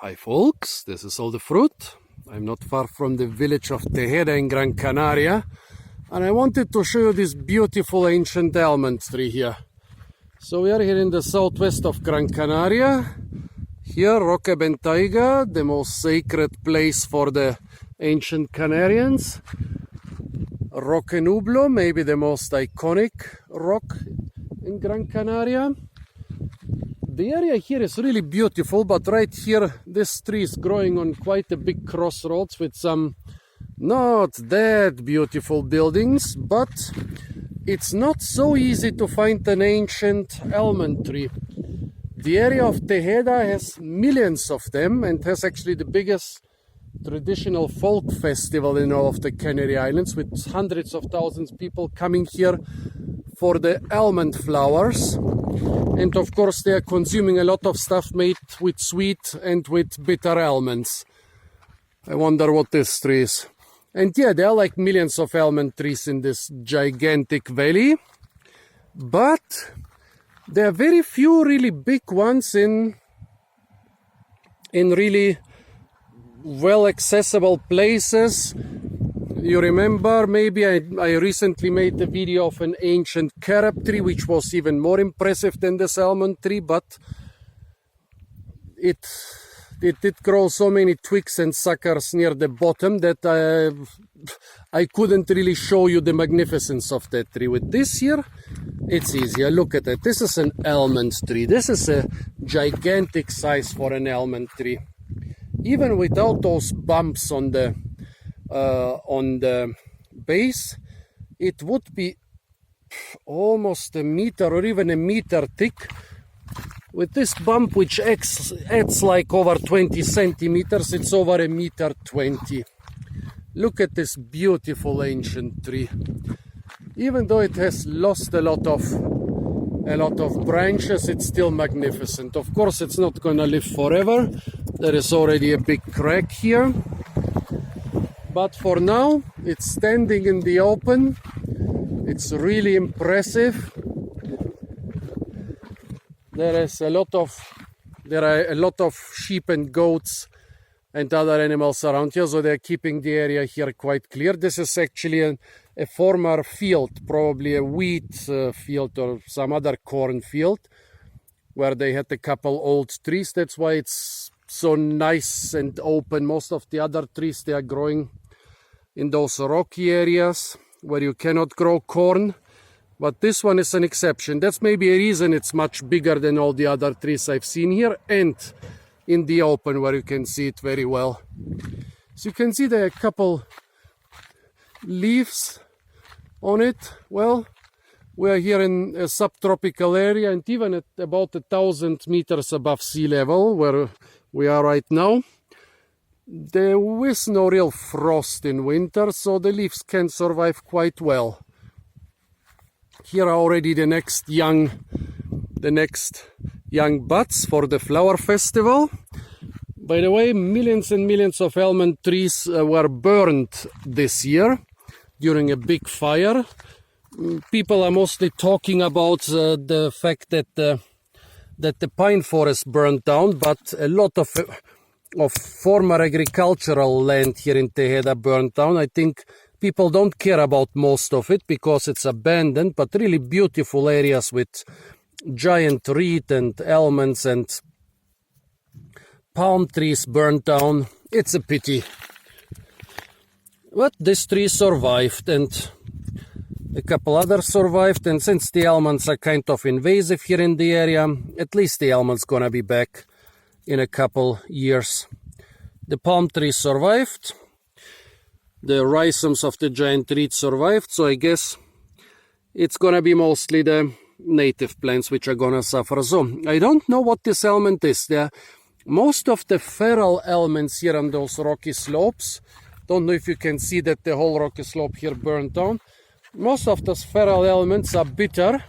Hi folks, this is all the fruit. I'm not far from the village of Tejeda in Gran Canaria, and I wanted to show you this beautiful ancient almond tree here. So we are here in the southwest of Gran Canaria. Here, Roque Bentaiga, the most sacred place for the ancient Canarians. Roque Nublo, maybe the most iconic rock in Gran Canaria. The area here is really beautiful, but right here, this tree is growing on quite a big crossroads with some not that beautiful buildings, but it's not so easy to find an ancient almond tree. The area of Tejeda has millions of them and has actually the biggest traditional folk festival in all of the Canary Islands, with hundreds of thousands of people coming here for the almond flowers. And of course they are consuming a lot of stuff made with sweet and with bitter almonds. I wonder what this tree is. And yeah, there are like millions of almond trees in this gigantic valley, but there are very few really big ones in really well accessible places. You remember, maybe I recently made a video of an ancient carob tree, which was even more impressive than this almond tree, but it did grow so many twigs and suckers near the bottom that I couldn't really show you the magnificence of that tree. With this here, it's easier. Look at it. This is an almond tree. This is a gigantic size for an almond tree. Even without those bumps on the base, it would be almost a meter or even a meter thick. With this bump, which adds like over 20 centimeters, it's over a meter 20. Look at this beautiful ancient tree. Even though it has lost a lot of branches, it's still magnificent. Of course, it's not gonna live forever. There is already a big crack here. But for now, it's standing in the open. It's really impressive. There are a lot of sheep and goats and other animals around here, so they're keeping the area here quite clear. This is actually a former field, probably a wheat field or some other corn field, where they had a couple old trees. That's why it's so nice and open. Most of the other trees, they are growing in those rocky areas where you cannot grow corn, but this one is an exception. That's maybe a reason it's much bigger than all the other trees I've seen here, and in the open where you can see it very well. So you can see there are a couple leaves on it. Well, we are here in a subtropical area, and even at about 1,000 meters above sea level, where we are right now, there is no real frost in winter, so the leaves can survive quite well. Here are already the next young buds for the flower festival. By the way, millions and millions of almond trees were burned this year during a big fire. People are mostly talking about the fact that the pine forest burned down, but a lot of former agricultural land here in Tejeda burned down. I think people don't care about most of it because it's abandoned, but really beautiful areas with giant reed and almonds and palm trees burned down. It's a pity. But this tree survived, and a couple others survived, and since the almonds are kind of invasive here in the area, at least the almonds gonna be back in a couple years. The palm tree survived. The rhizomes of the giant reed survived, so I guess it's gonna be mostly the native plants which are gonna suffer. So I don't know what this almond is. Most of the feral almonds here on those rocky slopes, don't know if you can see that the whole rocky slope here burned down. Most of those feral almonds are bitter,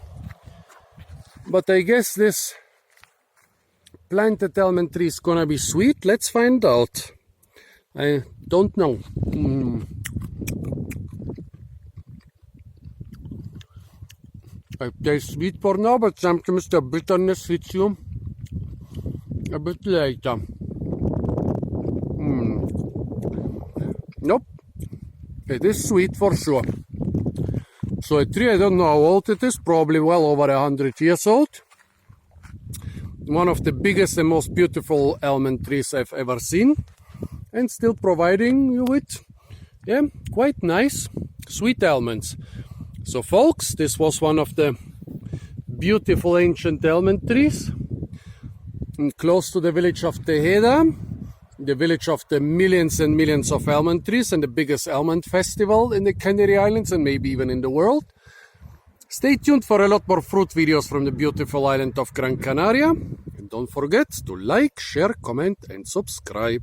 but I guess this planted almond tree is gonna be sweet. Let's find out. I don't know. It tastes sweet for now, but sometimes the bitterness hits you a bit later. Nope. It is sweet for sure. So a tree, I don't know how old it is, probably well over 100 years old. One of the biggest and most beautiful almond trees I've ever seen. And still providing you with, quite nice sweet almonds. So folks, this was one of the beautiful ancient almond trees. And close to the village of Tejeda, the village of the millions and millions of almond trees and the biggest almond festival in the Canary Islands and maybe even in the world. Stay tuned for a lot more fruit videos from the beautiful island of Gran Canaria. And don't forget to like, share, comment and subscribe.